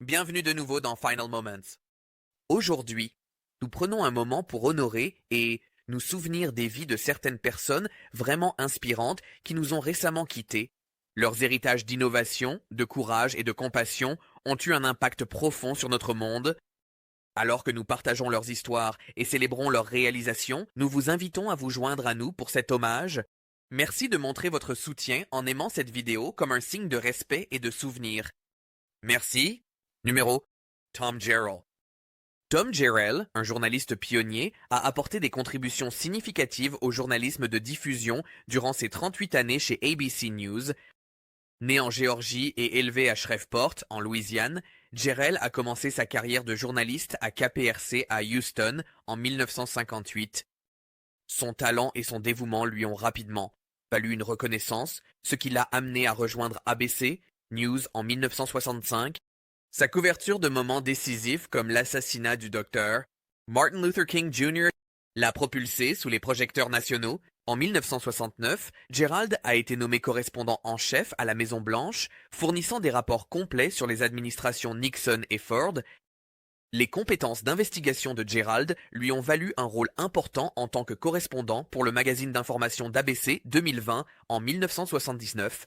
Bienvenue de nouveau dans Final Moments. Aujourd'hui, nous prenons un moment pour honorer et nous souvenir des vies de certaines personnes vraiment inspirantes qui nous ont récemment quittés. Leurs héritages d'innovation, de courage et de compassion ont eu un impact profond sur notre monde. Alors que nous partageons leurs histoires et célébrons leurs réalisations, nous vous invitons à vous joindre à nous pour cet hommage. Merci de montrer votre soutien en aimant cette vidéo comme un signe de respect et de souvenir. Merci. Numéro Tom Jarrell. Tom Jarrell, un journaliste pionnier, a apporté des contributions significatives au journalisme de diffusion durant ses 38 années chez ABC News. Né en Géorgie et élevé à Shreveport, en Louisiane, Jarrell a commencé sa carrière de journaliste à KPRC à Houston en 1958. Son talent et son dévouement lui ont rapidement valu une reconnaissance, ce qui l'a amené à rejoindre ABC News en 1965. Sa couverture de moments décisifs comme l'assassinat du docteur Martin Luther King Jr. l'a propulsé sous les projecteurs nationaux. En 1969, Gerald a été nommé correspondant en chef à la Maison-Blanche, fournissant des rapports complets sur les administrations Nixon et Ford. Les compétences d'investigation de Gerald lui ont valu un rôle important en tant que correspondant pour le magazine d'information d'ABC 2020 en 1979.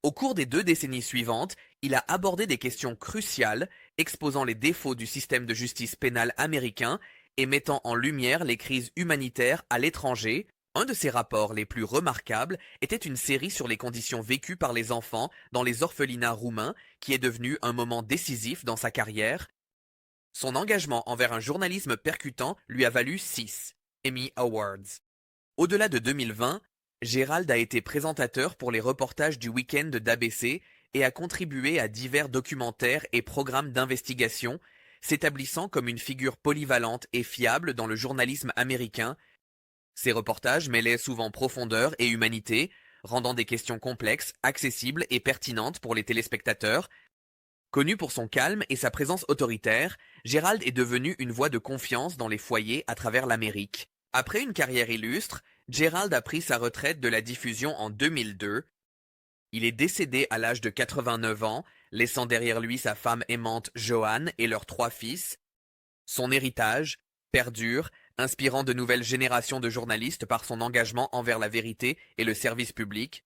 Au cours des 2 décennies suivantes, il a abordé des questions cruciales, exposant les défauts du système de justice pénale américain et mettant en lumière les crises humanitaires à l'étranger. Un de ses rapports les plus remarquables était une série sur les conditions vécues par les enfants dans les orphelinats roumains, qui est devenu un moment décisif dans sa carrière. Son engagement envers un journalisme percutant lui a valu 6 Emmy Awards. Au-delà de 2020, Gerald a été présentateur pour les reportages du week-end d'ABC et a contribué à divers documentaires et programmes d'investigation, s'établissant comme une figure polyvalente et fiable dans le journalisme américain. Ses reportages mêlaient souvent profondeur et humanité, rendant des questions complexes, accessibles et pertinentes pour les téléspectateurs. Connu pour son calme et sa présence autoritaire, Gerald est devenu une voix de confiance dans les foyers à travers l'Amérique. Après une carrière illustre, Gerald a pris sa retraite de la diffusion en 2002. Il est décédé à l'âge de 89 ans, laissant derrière lui sa femme aimante Joanne et leurs 3 fils. Son héritage perdure, inspirant de nouvelles générations de journalistes par son engagement envers la vérité et le service public.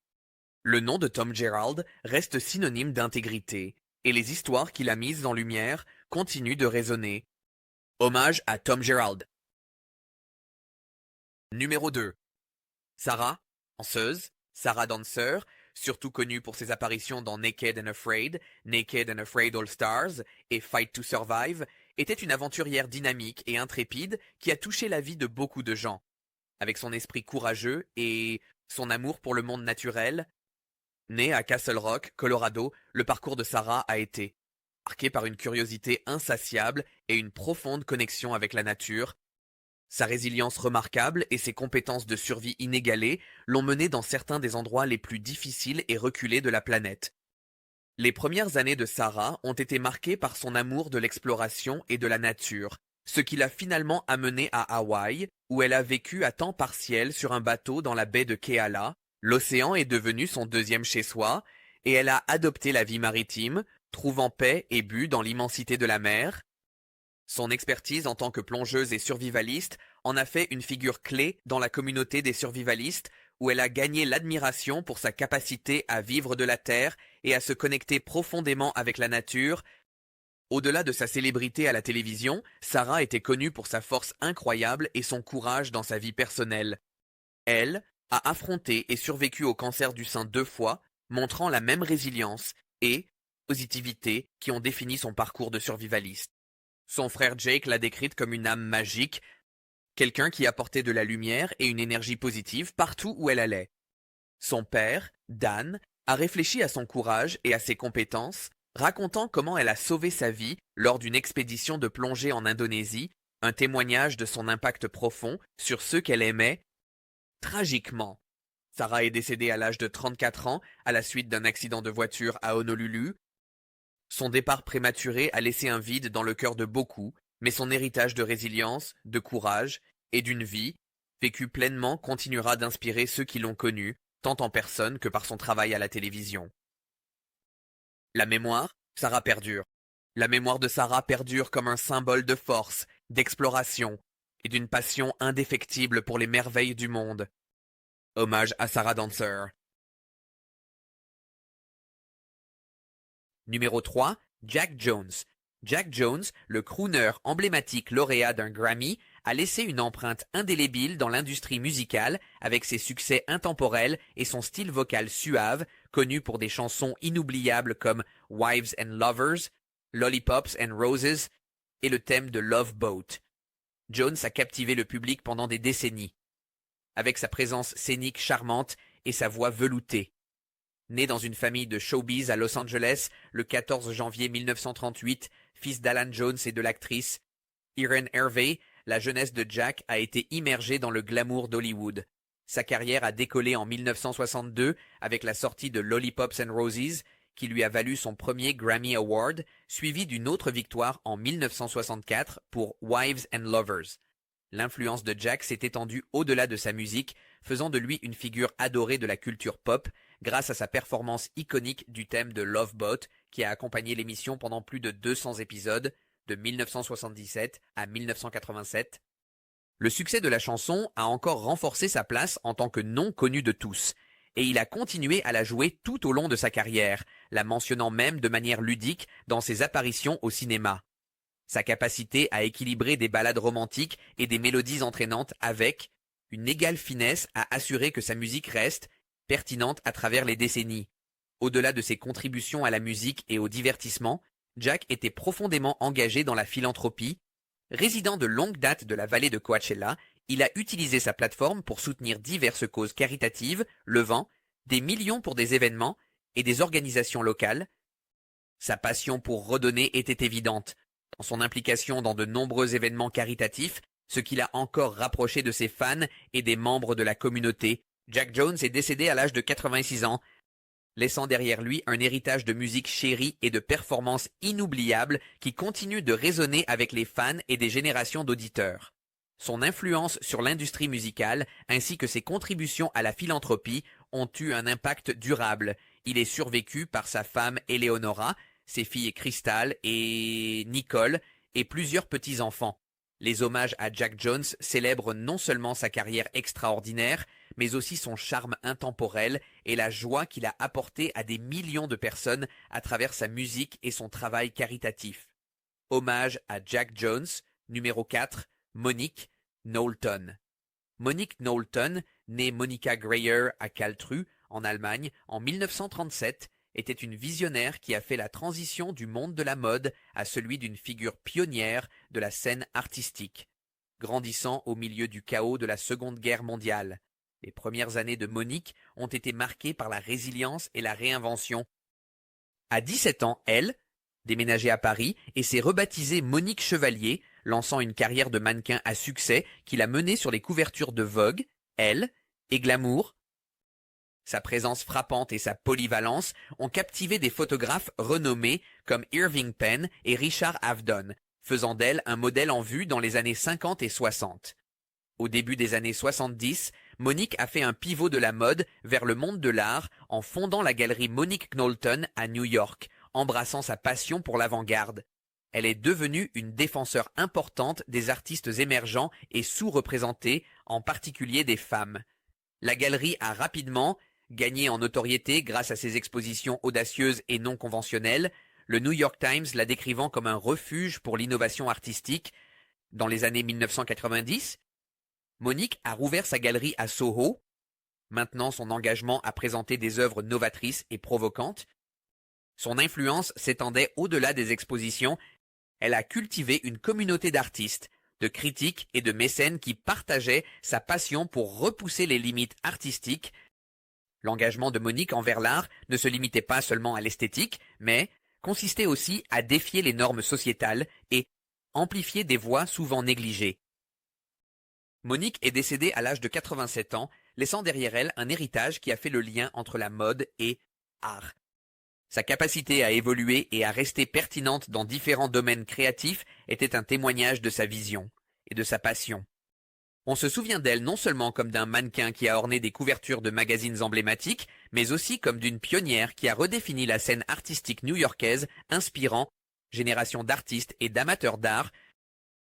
Le nom de Tom Gerald reste synonyme d'intégrité, et les histoires qu'il a mises en lumière continuent de résonner. Hommage à Tom Gerald. Numéro 2. Sarah, danseuse, Sarah Dancer, surtout connue pour ses apparitions dans Naked and Afraid All Stars et Fight to Survive, était une aventurière dynamique et intrépide qui a touché la vie de beaucoup de gens. Avec son esprit courageux et son amour pour le monde naturel, née à Castle Rock, Colorado, le parcours de Sarah a été marqué par une curiosité insatiable et une profonde connexion avec la nature. Sa résilience remarquable et ses compétences de survie inégalées l'ont menée dans certains des endroits les plus difficiles et reculés de la planète. Les premières années de Sarah ont été marquées par son amour de l'exploration et de la nature, ce qui l'a finalement amenée à Hawaï, où elle a vécu à temps partiel sur un bateau dans la baie de Keala. L'océan est devenu son deuxième chez-soi, et elle a adopté la vie maritime, trouvant paix et but dans l'immensité de la mer. Son expertise en tant que plongeuse et survivaliste en a fait une figure clé dans la communauté des survivalistes, où elle a gagné l'admiration pour sa capacité à vivre de la terre et à se connecter profondément avec la nature. Au-delà de sa célébrité à la télévision, Sarah était connue pour sa force incroyable et son courage dans sa vie personnelle. Elle a affronté et survécu au cancer du sein 2 fois, montrant la même résilience et positivité qui ont défini son parcours de survivaliste. Son frère Jake l'a décrite comme une âme magique, quelqu'un qui apportait de la lumière et une énergie positive partout où elle allait. Son père, Dan, a réfléchi à son courage et à ses compétences, racontant comment elle a sauvé sa vie lors d'une expédition de plongée en Indonésie, un témoignage de son impact profond sur ceux qu'elle aimait. Tragiquement, Sarah est décédée à l'âge de 34 ans à la suite d'un accident de voiture à Honolulu. Son départ prématuré a laissé un vide dans le cœur de beaucoup, mais son héritage de résilience, de courage et d'une vie vécue pleinement continuera d'inspirer ceux qui l'ont connue, tant en personne que par son travail à la télévision. La mémoire, Sarah perdure. La mémoire de Sarah perdure comme un symbole de force, d'exploration et d'une passion indéfectible pour les merveilles du monde. Hommage à Sarah Dancer. Numéro 3, Jack Jones. Jack Jones, le crooner emblématique lauréat d'un Grammy, a laissé une empreinte indélébile dans l'industrie musicale avec ses succès intemporels et son style vocal suave, connu pour des chansons inoubliables comme Wives and Lovers, Lollipops and Roses et le thème de Love Boat. Jones a captivé le public pendant des décennies, avec sa présence scénique charmante et sa voix veloutée. Né dans une famille de showbiz à Los Angeles le 14 janvier 1938, fils d'Alan Jones et de l'actrice Irene Hervey, la jeunesse de Jack a été immergée dans le glamour d'Hollywood. Sa carrière a décollé en 1962 avec la sortie de Lollipops and Roses, qui lui a valu son premier Grammy Award, suivi d'une autre victoire en 1964 pour Wives and Lovers. L'influence de Jack s'est étendue au-delà de sa musique, faisant de lui une figure adorée de la culture pop, grâce à sa performance iconique du thème de Love Boat, qui a accompagné l'émission pendant plus de 200 épisodes, de 1977 à 1987. Le succès de la chanson a encore renforcé sa place en tant que nom connu de tous, et il a continué à la jouer tout au long de sa carrière, la mentionnant même de manière ludique dans ses apparitions au cinéma. Sa capacité à équilibrer des ballades romantiques et des mélodies entraînantes avec une égale finesse à assurer que sa musique reste pertinente à travers les décennies. Au-delà de ses contributions à la musique et au divertissement, Jack était profondément engagé dans la philanthropie. Résident de longue date de la vallée de Coachella, il a utilisé sa plateforme pour soutenir diverses causes caritatives, levant des millions pour des événements et des organisations locales. Sa passion pour redonner était évidente, dans son implication dans de nombreux événements caritatifs, ce qui l'a encore rapproché de ses fans et des membres de la communauté. Jack Jones est décédé à l'âge de 86 ans, laissant derrière lui un héritage de musique chérie et de performances inoubliables qui continue de résonner avec les fans et des générations d'auditeurs. Son influence sur l'industrie musicale ainsi que ses contributions à la philanthropie ont eu un impact durable. Il est survécu par sa femme Eleonora, ses filles Crystal et Nicole et plusieurs petits-enfants. Les hommages à Jack Jones célèbrent non seulement sa carrière extraordinaire, mais aussi son charme intemporel et la joie qu'il a apporté à des millions de personnes à travers sa musique et son travail caritatif. Hommage à Jack Jones, numéro 4, Monique Knowlton. Monique Knowlton, née Monica Greyer à Kaltrü, en Allemagne, en 1937, était une visionnaire qui a fait la transition du monde de la mode à celui d'une figure pionnière de la scène artistique, grandissant au milieu du chaos de la Seconde Guerre mondiale. Les premières années de Monique ont été marquées par la résilience et la réinvention. À 17 ans, elle déménageait à Paris et s'est rebaptisée Monique Chevalier, lançant une carrière de mannequin à succès qui l'a menée sur les couvertures de Vogue, Elle et Glamour. Sa présence frappante et sa polyvalence ont captivé des photographes renommés comme Irving Penn et Richard Avedon, faisant d'elle un modèle en vue dans les années 50 et 60. Au début des années 70, Monique a fait un pivot de la mode vers le monde de l'art en fondant la galerie Monique Knowlton à New York, embrassant sa passion pour l'avant-garde. Elle est devenue une défenseur importante des artistes émergents et sous-représentés, en particulier des femmes. La galerie a rapidement gagné en notoriété grâce à ses expositions audacieuses et non conventionnelles, le New York Times la décrivant comme un refuge pour l'innovation artistique. Dans les années 1990, Monique a rouvert sa galerie à Soho. Maintenant, son engagement à présenter des œuvres novatrices et provocantes. Son influence s'étendait au-delà des expositions. Elle a cultivé une communauté d'artistes, de critiques et de mécènes qui partageaient sa passion pour repousser les limites artistiques. L'engagement de Monique envers l'art ne se limitait pas seulement à l'esthétique, mais consistait aussi à défier les normes sociétales et amplifier des voix souvent négligées. Monique est décédée à l'âge de 87 ans, laissant derrière elle un héritage qui a fait le lien entre la mode et art. Sa capacité à évoluer et à rester pertinente dans différents domaines créatifs était un témoignage de sa vision et de sa passion. On se souvient d'elle non seulement comme d'un mannequin qui a orné des couvertures de magazines emblématiques, mais aussi comme d'une pionnière qui a redéfini la scène artistique new-yorkaise, inspirant génération d'artistes et d'amateurs d'art,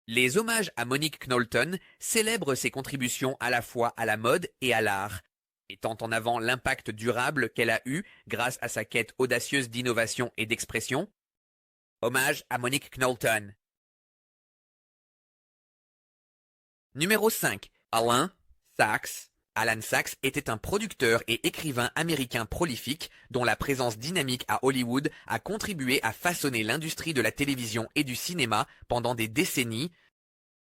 les hommages à Monique Knowlton célèbrent ses contributions à la fois à la mode et à l'art, mettant en avant l'impact durable qu'elle a eu grâce à sa quête audacieuse d'innovation et d'expression. Hommage à Monique Knowlton. Numéro 5. Alan Sachs. Alan Sachs était un producteur et écrivain américain prolifique dont la présence dynamique à Hollywood a contribué à façonner l'industrie de la télévision et du cinéma pendant des décennies.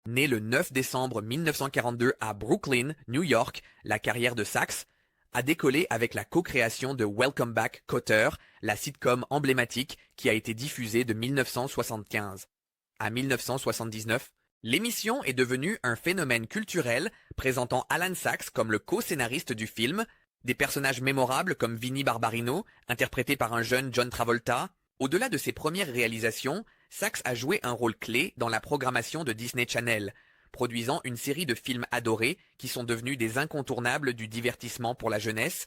Né le 9 décembre 1942 à Brooklyn, New York, la carrière de Sachs a décollé avec la co-création de Welcome Back, Kotter, la sitcom emblématique qui a été diffusée de 1975 à 1979. L'émission est devenue un phénomène culturel, présentant Alan Sachs comme le co-scénariste du film, des personnages mémorables comme Vinnie Barbarino, interprété par un jeune John Travolta. Au-delà de ses premières réalisations, Sachs a joué un rôle clé dans la programmation de Disney Channel, produisant une série de films adorés qui sont devenus des incontournables du divertissement pour la jeunesse.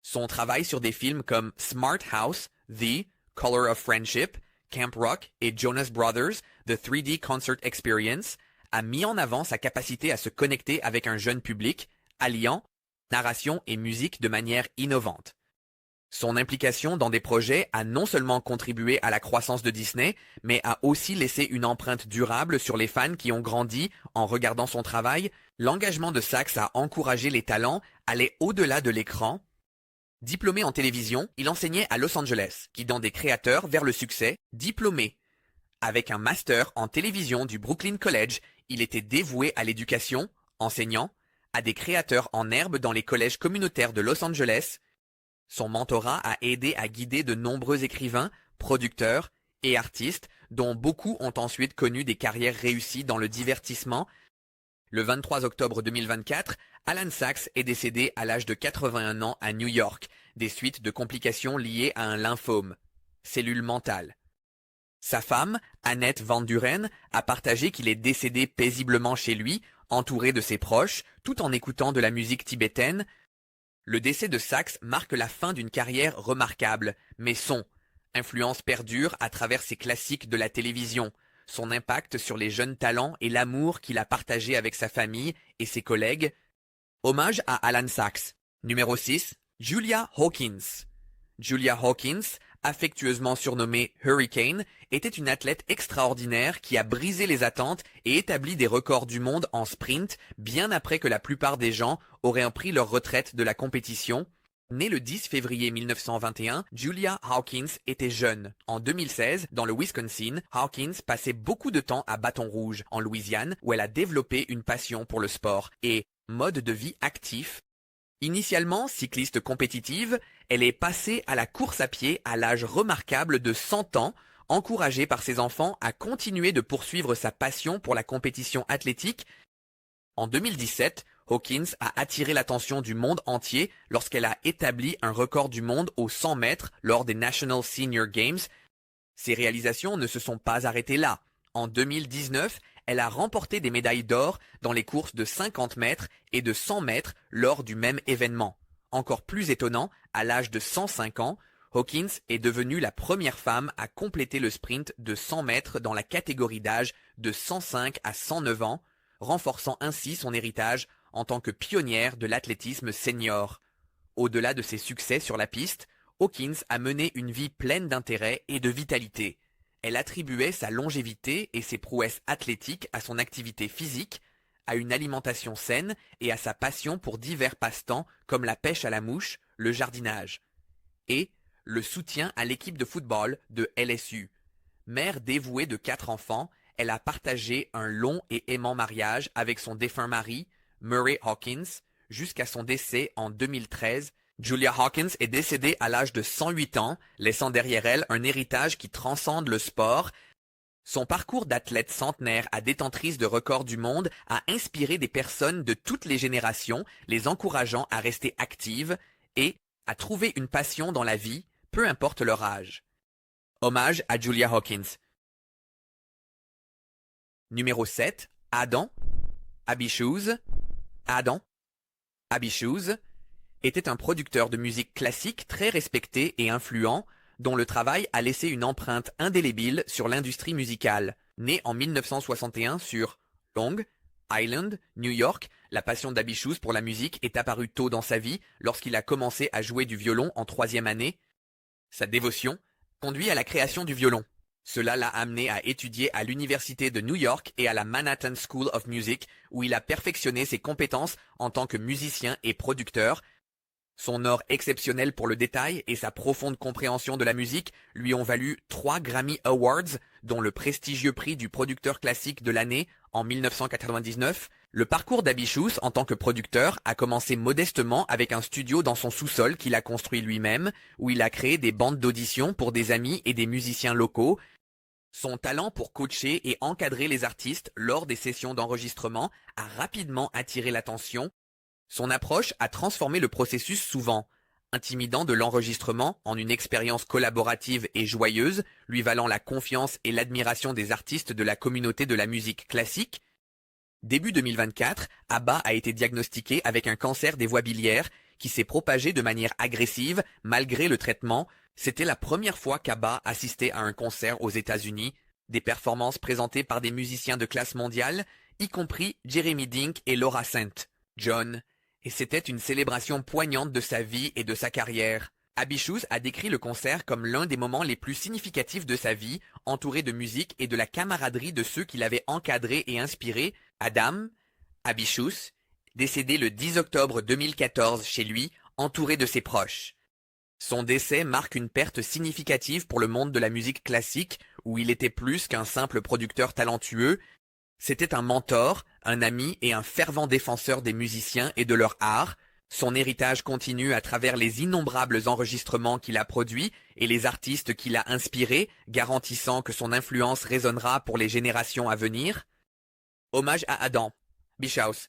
Son travail sur des films comme Smart House, The, Color of Friendship, Camp Rock et Jonas Brothers, The 3D Concert Experience, a mis en avant sa capacité à se connecter avec un jeune public, alliant narration et musique de manière innovante. Son implication dans des projets a non seulement contribué à la croissance de Disney, mais a aussi laissé une empreinte durable sur les fans qui ont grandi en regardant son travail. L'engagement de Sachs à encourager les talents allait au-delà de l'écran. Diplômé en télévision, il enseignait à Los Angeles, guidant des créateurs vers le succès. Diplômé avec un master en télévision du Brooklyn College, il était dévoué à l'éducation, enseignant à des créateurs en herbe dans les collèges communautaires de Los Angeles. Son mentorat a aidé à guider de nombreux écrivains, producteurs et artistes, dont beaucoup ont ensuite connu des carrières réussies dans le divertissement. Le 23 octobre 2024, Alan Sachs est décédé à l'âge de 81 ans à New York, des suites de complications liées à un lymphome, cellule mentale. Sa femme, Annette Van Duren, a partagé qu'il est décédé paisiblement chez lui, entouré de ses proches, tout en écoutant de la musique tibétaine. Le décès de Sachs marque la fin d'une carrière remarquable, mais son influence perdure à travers ses classiques de la télévision, son impact sur les jeunes talents et l'amour qu'il a partagé avec sa famille et ses collègues. Hommage à Alan Sachs. Numéro 6. Julia Hawkins. Julia Hawkins, affectueusement surnommée Hurricane, était une athlète extraordinaire qui a brisé les attentes et établi des records du monde en sprint bien après que la plupart des gens auraient pris leur retraite de la compétition. Née le 10 février 1921, Julia Hawkins était jeune. En 2016, dans le Wisconsin, Hawkins passait beaucoup de temps à Bâton Rouge, en Louisiane, où elle a développé une passion pour le sport et mode de vie actif. Initialement cycliste compétitive, elle est passée à la course à pied à l'âge remarquable de 100 ans, encouragée par ses enfants à continuer de poursuivre sa passion pour la compétition athlétique. En 2017, Hawkins a attiré l'attention du monde entier lorsqu'elle a établi un record du monde aux 100 mètres lors des National Senior Games. Ses réalisations ne se sont pas arrêtées là. En 2019, elle a remporté des médailles d'or dans les courses de 50 mètres et de 100 mètres lors du même événement. Encore plus étonnant, à l'âge de 105 ans, Hawkins est devenue la première femme à compléter le sprint de 100 mètres dans la catégorie d'âge de 105 à 109 ans, renforçant ainsi son héritage en tant que pionnière de l'athlétisme senior. Au-delà de ses succès sur la piste, Hawkins a mené une vie pleine d'intérêt et de vitalité. Elle attribuait sa longévité et ses prouesses athlétiques à son activité physique, à une alimentation saine et à sa passion pour divers passe-temps comme la pêche à la mouche, le jardinage. Et le soutien à l'équipe de football de LSU. Mère dévouée de 4 enfants, elle a partagé un long et aimant mariage avec son défunt mari, Murray Hawkins, jusqu'à son décès en 2013. Julia Hawkins est décédée à l'âge de 108 ans, laissant derrière elle un héritage qui transcende le sport. Son parcours d'athlète centenaire à détentrice de records du monde a inspiré des personnes de toutes les générations, les encourageant à rester actives et à trouver une passion dans la vie, peu importe leur âge. Hommage à Julia Hawkins. Numéro 7. Adam Abishouz. Adam Abishouz était un producteur de musique classique très respecté et influent, dont le travail a laissé une empreinte indélébile sur l'industrie musicale. Né en 1961 sur Long Island, New York, la passion d'Abishus pour la musique est apparue tôt dans sa vie lorsqu'il a commencé à jouer du violon en 3e année. Sa dévotion conduit à la création du violon. Cela l'a amené à étudier à l'université de New York et à la Manhattan School of Music, où il a perfectionné ses compétences en tant que musicien et producteur. Son art exceptionnel pour le détail et sa profonde compréhension de la musique lui ont valu 3 Grammy Awards, dont le prestigieux prix du producteur classique de l'année en 1999. Le parcours d'Abishus en tant que producteur a commencé modestement avec un studio dans son sous-sol qu'il a construit lui-même, où il a créé des bandes d'audition pour des amis et des musiciens locaux. Son talent pour coacher et encadrer les artistes lors des sessions d'enregistrement a rapidement attiré l'attention. Son approche a transformé le processus souvent intimidant de l'enregistrement en une expérience collaborative et joyeuse, lui valant la confiance et l'admiration des artistes de la communauté de la musique classique. Début 2024, ABBA a été diagnostiqué avec un cancer des voies biliaires qui s'est propagé de manière agressive malgré le traitement. C'était la première fois qu'ABBA assistait à un concert aux États-Unis, des performances présentées par des musiciens de classe mondiale, y compris Jeremy Dink et Laura St. John. Et c'était une célébration poignante de sa vie et de sa carrière. Abishus a décrit le concert comme l'un des moments les plus significatifs de sa vie, entouré de musique et de la camaraderie de ceux qui l'avaient encadré et inspiré. Adam Abishus, décédé le 10 octobre 2014 chez lui, entouré de ses proches. Son décès marque une perte significative pour le monde de la musique classique, où il était plus qu'un simple producteur talentueux. C'était un mentor, un ami et un fervent défenseur des musiciens et de leur art. Son héritage continue à travers les innombrables enregistrements qu'il a produits et les artistes qu'il a inspirés, garantissant que son influence résonnera pour les générations à venir. Hommage à Adam Bishous.